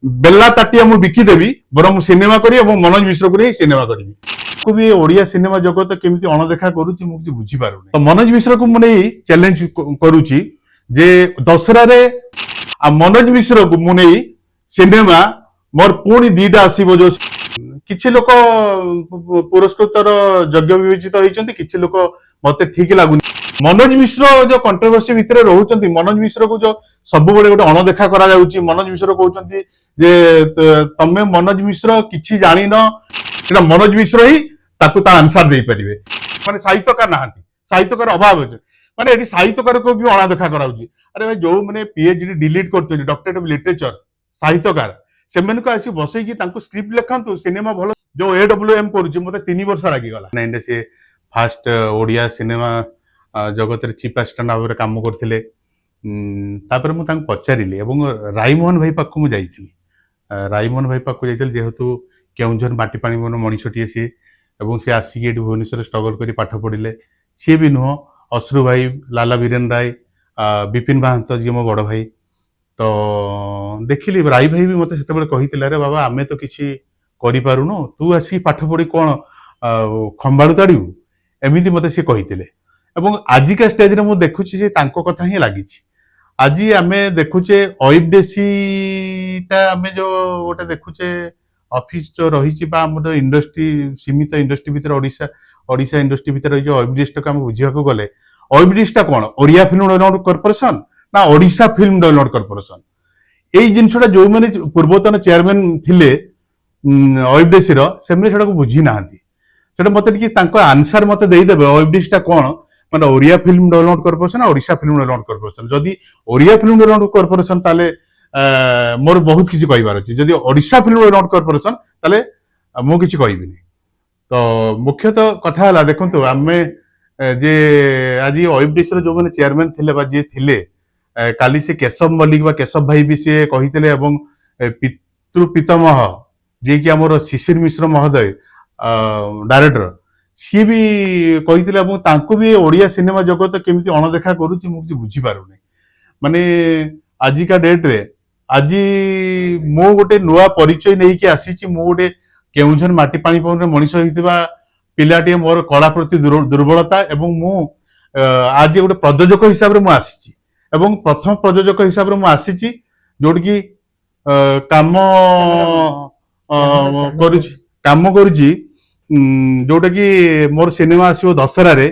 बेला ताटिया मु बिकिदेवी बरम सिनेमा करी और मनोज मिश्र को नहीं सिनेमा करी को भी ओडिया सिनेमा जगत केमिति अणदेखा करूची मु किछि बुझी पारुनी। तो मनोज मिश्र को मुने चैलेंज करूची जे दशरा रे आ मनोज मिश्र को मुने सिनेमा मोर पुणी दीटा आसीबो जो किछि लोक पुरस्कृतर योग्य विवेचित होइचंती किछि लोक मते ठीक लागुनी। मनोज मिश्र जो कंट्रोवर्सी भितर रहउचंती मनोज मिश्र को जो सब बड़े गोटे अणदेखा करा जाउची। मनोज मिश्र कहउचंती जे तमे मनोज मिश्र किछि जानि न सेटा मनोज मिश्र ही ताकू ता आंसर देई परिबे। माने साहित्यकार नाहंती साहित्यकार अभाव होय माने एठी साहित्यकार को भी अणदेखा कराउची। अरे भाई जो माने पीएचडी डिलीट करचंती डॉक्टरेट ऑफ लिटरेचर साहित्यकार सेमन को आसी बसई कि तांको स्क्रिप्ट लेखंतु सिनेमा भलो जो एडब्ल्यूएम करूची मते 3 वर्ष लागि गला। नाइन से फास्ट ओडिया सिनेमा जगत रे चीफ असिस्टेंट भाव काम करथिले। तापर मु तांको पचारिली एवं रायमोहन भाई पाखु मु जाइथिली। रायमोहन भाई पाखु जाइथिल जेहेतु केउंझर माटी पानी मन मणिषटी सी एवं से आसिक एठी भुवनेश्वर स्ट्रगल करी पाठ पढ़िले। सी भी नुह अश्रु भाई लाला बीरेन राय विपिन महांत जी मो बड़ भाई तो देखिली राय भाई भी मते सेते बेले कहितिला रे बाबा आमे तो किछि करि पारुनो तू आसी पाठ पढ़ी कोन खंबाळु ताडिउ एमिति मते से कहितिले। एवं आजिका स्टेज रे मु देखुछि जे तांको कथा ही लागिछि। आज आमे देखुचे ओएफडीसी आमे जो गोटे देखुचे ऑफिस जो रही बा इंडस्ट्री सीमित इंडस्ट्री भितर ओडिशा इंडस्ट्री भितर जो ओएफडीसी को बुझा गले ओएफडीसी कौन ओडिया फिल्म डेवलपमेंट कॉर्पोरेशन ना ओडिशा फिल्म डेवलपमेंट कॉर्पोरेशन यही जिनसा जो मैंने पूर्वतन चेयरमैन थिले ओएफडीसी से बुझी ना मत आंसर मत देदेवे ओएफडीसी कौन माने Odia film development corporation Odisha film development corporation जदि ओडिया फिल्म डेवलपमेंट कॉर्पोरेशन ताले मोर बहुत किसी कहबार अछि जदि ओडिशा फिल्म डेवलपमेंट कॉर्पोरेशन ताले मु किसी कहबिनी। तो मुख्यतः कथा हला देखंतु आमे जे आज ओएफडीसी जो माने चेयरमैन थिले बा जे थिले काली से केशव मल्लिक बा केशव भाई भी से कहिथिले एवं पितृ पितामह जे कि हमर शिशिर मिश्र महोदय डायरेक्टर सी भी कहिथिले एवं तांको भी ओडिया सिनेमा जगत केमिति अणदेखा करूची मु किछि बुझी पारुनी। माने आजिका डेट रे आज मो गोटे नुआ परिचय नहीं कि आसीची मो गोटे केउझर माटी पानी पवन मनीष होइतिबा पिलाटी मोर कला प्रति दुर्बलता एवं मु आज गोटे प्रयोजक हिसाब रे मु आसीची एवं प्रथम प्रयोजक हिसाब रे मु आसीची जोड कि काम करूची जोटा कि मोर सिनेमा आसीबो दशरा रे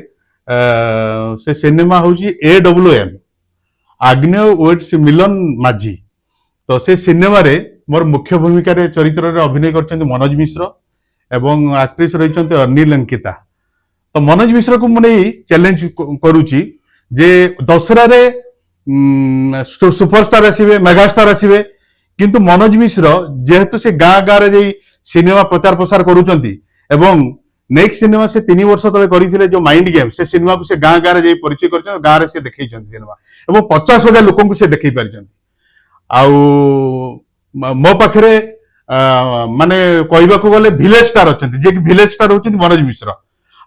से सिनेमा होची एडब्ल्यूएम आग्नेय वेट्स मिलन माझी। तो से सिनेमा रे मोर मुख्य भूमिका रे चरित्र रे अभिनय करछन्ते मनोज मिश्र एवं एक्ट्रेस रहिछन्ते अनिल अंकिता। तो मनोज मिश्र को मुने चैलेंज करूची जे दशरा रे सुपरस्टार आसीबे मेगास्टार आसीबे किंतु मनोज मिश्र जेहेतु से गाँ गाँ रे सिनेमा प्रचार प्रसार करूछन्ती एवं नेक्स्ट सिनेमा से 3 वर्ष तले करिथिले जो माइंड गेम से सिनेमा को से गाँ गाँ रे परिचय करछन गाँ रे से देखैछन्ती सिनेमा एवं 50,000 लोकन को से देखै पारिछन्ती। आउ मो पाखरे माने कहबा को गले विलेज स्टार अछन्ती जे कि विलेज स्टार होछन्ती मनोज मिश्र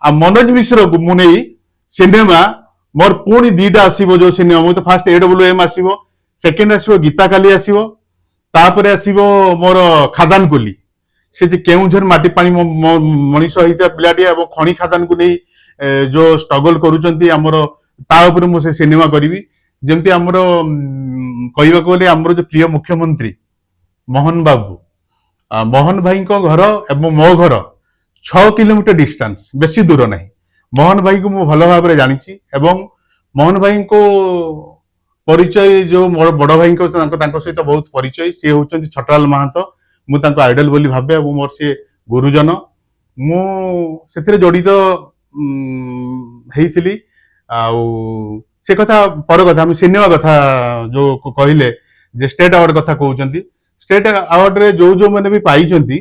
आ मनोज मिश्र को मुने सिनेमा मोर पुणी दीटा आसीबो जो सिनेमा मो तो फास्ट एडब्ल्यूएम आसीबो सेकंड आसीबो गीता काली आसीबो तापरे आसीबो मोर खादान कोली से जे केउझर माटी पानी मनीष होइता पिलाटी एवं खणी खादान को नहीं जो स्ट्रगल करूचंती हमर ता ऊपर मो से सिनेमा करिवि जेमती हमर कहबा को गले हमर जो प्रिय मुख्यमंत्री मोहन बाबू मोहन भाई को घर एवं मो घर 6 किलोमीटर डिस्टेंस बेसी दूर नहीं। मोहन भाई को मु भल भाव जानी एवं मोहन भाई को परिचय जो मोर बड़ भाई को सहित बहुत परिचय सी होचंती छटलाल महंत मु तांको आइडल बोली भाबे एवं मोर से गुरुजन मु सेथिरे जडित हेइथिली। आउ से कथा पर कथा हम सिनेमा कथा जो कहले जे स्टेट अवार्ड कथा कहउचंती स्टेट अवार्ड रे जो जो माने भी पाइचंती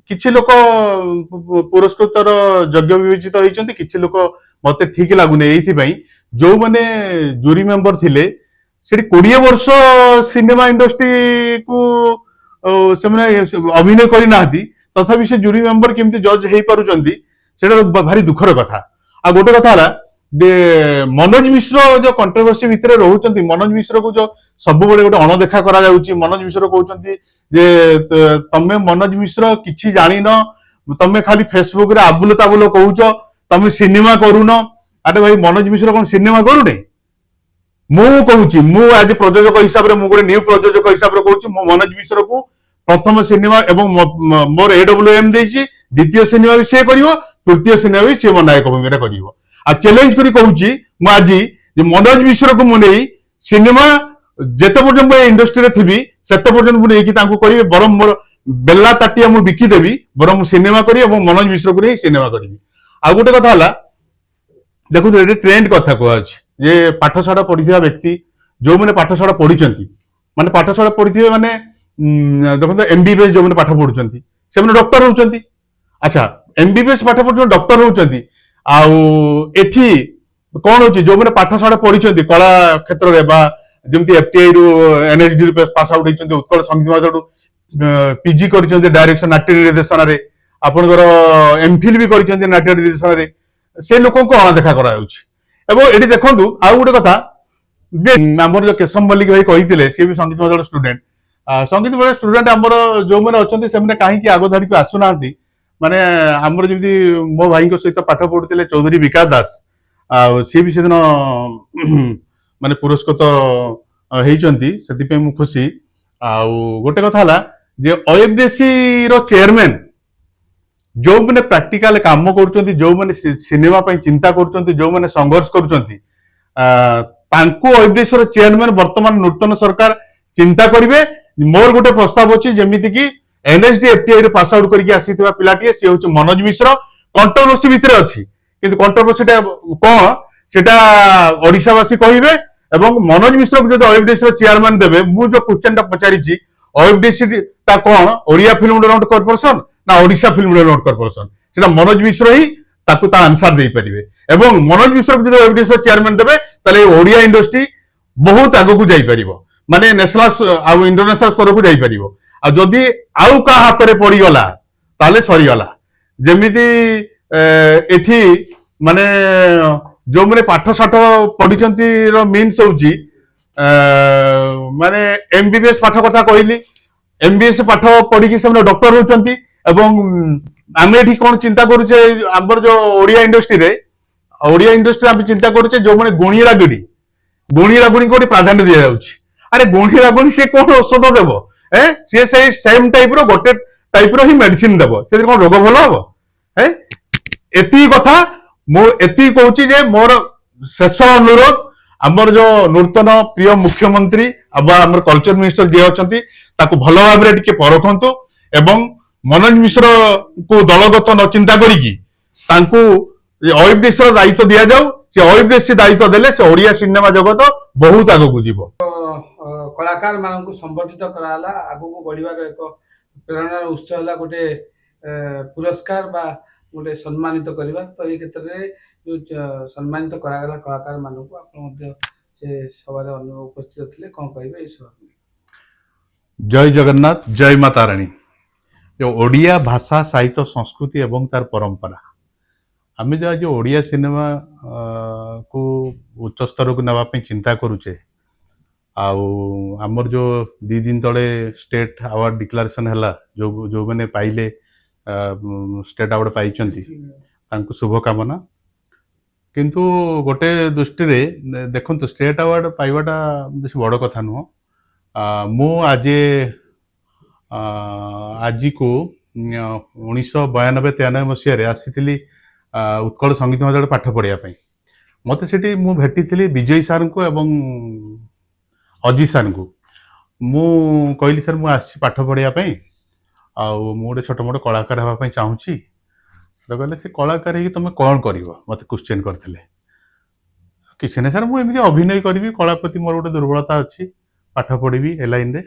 किछि लोक पुरस्कृतर योग्य विवेचित होइचंती किछि लोक मते ठीक लागुने एथि पई जो माने जूरी मेंबर थिले सेठी 20 वर्ष सिनेमा इंडस्ट्री को से माने अभिनय करि नाहती तथापि से जूरी मेंबर केमती जज हेइ पारुचंती सेटा भारी दुखर कथा। आ गोटे कथा हला मनोज मिश्र जो कंट्रोवर्सी भितर रोचंती मनोज मिश्र को जो सब गोटे अणदेखा करा जाउची मनोज मिश्र कहउचंती जे तमे मनोज मिश्र किछि जानि न तमे खाली फेसबुक रे आबुल ताबुल कहउच तमे सिनेमा करूनो अरे भाई मनोज मिश्र कोन सिनेमा करूने मु कहूची मु आज प्रयोजक हिसाब रे मु गोटे न्यू प्रयोजक हिसाब रे कहूची मु मनोज मिश्र को प्रथम सिनेमा एवं मोर एडब्ल्यूएम देछि द्वितीय सिनेमा भी से करिवो तृतीय सिनेमा भी से नायक भूमिका करिवो आ चैलेंज करी कहूची मु आज जे मनोज मिश्र को मु नै सिनेमा जेते पर्यंत इंडस्ट्री रे थिबी सेते पर्यंत मु नै कि तांको करिवे बरम मोर बेला ताटिया मु बिकी देबी बरम सिनेमा करी एवं मनोज मिश्र को नै सिनेमा करिवि आ गोटे कथा हला देखु एटे ट्रेंड कथा कहउची जे पाठशाला पढ़िथिबा व्यक्ति जो माने पाठशाला पढ़िचंती माने पाठशाला पढ़िथिबे माने देखो एमबीबीएस जो माने पाठ पढ़ुचंती से माने डॉक्टर होउचंती अच्छा एमबीबीएस पाठ पढ़ुचंती डॉक्टर होउचंती आउ एठी कोन होची जो माने पाठशाला पढ़िचंती कला क्षेत्र रे बा जेमति एफटीआई रु एनएसडी रु पास आउट होइचंती उत्कल संगीत महाविद्यालय पीजी करिचंती डायरेक्शन नाट्य निर्देशन रे आपनकर एमफिल भी करिचंती नाट्य निर्देशन रे से लोक को अणदेखा करा जाउची एवं एटी देखंतु आउ गोटे कथा जे हमर जो केशव मल्लिक भाई कहिथिले से भी संगीत महाविद्यालय स्टूडेंट संगीत महाविद्यालय स्टूडेंट हमर जो माने अछंती से माने काहे कि आगो धारी को आसु नांती माने हमर जेमति मो भाई को सहित पाठ पढुतिले चौधरी विकास दास आ से भी सेदिन माने पुरस्कृत हेइचंती सेति पे मु खुशी आउ गोटे कथा हला जे ओएफडीसी रो चेयरमैन जो मैंने प्रैक्टिकल काम करुचंती जो मैंने सिनेमा पे चिंता करुचंती जो मैंने संघर्ष करुचंती तांको ओएफडीसी रो चेयरमैन वर्तमान नूतन सरकार चिंता करिवे मोर गोटे प्रस्ताव अछि जेमिति कि एनएसडी एफटीआई रे पास आउट करके आसीथिबा पिलाटिए से होछि मनोज मिश्र कंट्रोवर्सी भितरे अछि किंतु कंट्रोवर्सीटा कोन सेटा ओडिशावासी कहिवे एवं मनोज मिश्र को जदि ओएफडीसी रो चेयरमैन देबे मु जो क्वेश्चनटा पचारिछि ओएफडीसी ता कोन ओडिया फिल्म डेवलपमेंट कॉर्पोरेशन ना ओडिशा फिल्म डेवलपमेंट कॉर्पोरेशन सेटा मनोज मिश्र ही ताकू ता आंसर दे परिबे एवं मनोज मिश्र को जदि ओएफडीसी रो चेयरमैन देबे ताले ओडिया इंडस्ट्री बहुत आगो को जाई परिबो माने नेशनल आ इंटरनेशनल स्तर को जाई परिबो आ जदि आउ का हाथ रे पड़ी गला ताले सरी गला जेमिति एठी माने जो माने पाठ साठ पढिचंती रो मीन्स होउची माने एमबीबीएस पाठ कथा कहली एमबीबीएस पाठ पढ़ी कि से डॉक्टर होउचंती एवं आमे एठी कोन चिंता करूचे हमर जो ओडिया इंडस्ट्री हम चिंता करूचे जो माने गुणी रागुणी को प्राधान्य दिया जाउची अरे गुणी रागुणी से कोन औषध देबो से सेम टाइप रो गोटे टाइप रो ही मेडिसिन देबो से कोन रोग भलो हबो एती कथा मो एती कहूची जे मोर शेष अनुरोध हमर जो नूतन प्रिय मुख्यमंत्री अब हमर कल्चर मिनिस्टर जे अछंती ताको भलो भाबरे टिके परखंतु एवं मनोज मिश्र को दलगत न चिंता करिकी तांको ओएफडीसी रो दायित्व दिया जाऊ से ओएफडीसी दायित्व देले से ओडिया सिनेमा जगत बहुत आगो को जीवो कलाकार मान को संबोधित कराला आगो को बढ़िबार एक प्रेरणार उत्स होला गोटे पुरस्कार बा गोटे सम्मानित करबा तो ए क्षेत्र रे जो सम्मानित करागला कलाकार मान को आपण मध्ये से सवारे उपस्थित थिले कोन कहबे ई सब जय जगन्नाथ जय माता रानी जो ओडिया भाषा साहित्य संस्कृति एवं तार परंपरा आम जो ओडिया सिनेमा को उच्च स्तर को नापी चिंता करुचे आमर जो 2 दिन तले स्टेट अवार्ड डिक्लेरेशन है जो मैंने पाइले स्टेट अवार्ड पाई शुभकामना किंतु गोटे दृष्टि रे देखो स्टेट अवार्ड पाइबाटा बेस बड़ कथा नुह मु आज को 1992-93 मसीह आसी उत्कल संगीत महाविद्यालय पाठ पढ़ाई मत से भेटी विजय सार को एवं अजित सार को मु कहली सर मुझे पाठ पढ़ाई गोटे छोट मोट कलाकार हाँपाई चाहूँगी तो कहले से कलाकार ही तुम कौन कर मत क्वेश्चन करते किसी ना सर मुझे अभिनय करी कला प्रति मोर गोटे दुर्बलता अच्छी पाठ पढ़ी ए लाइन रे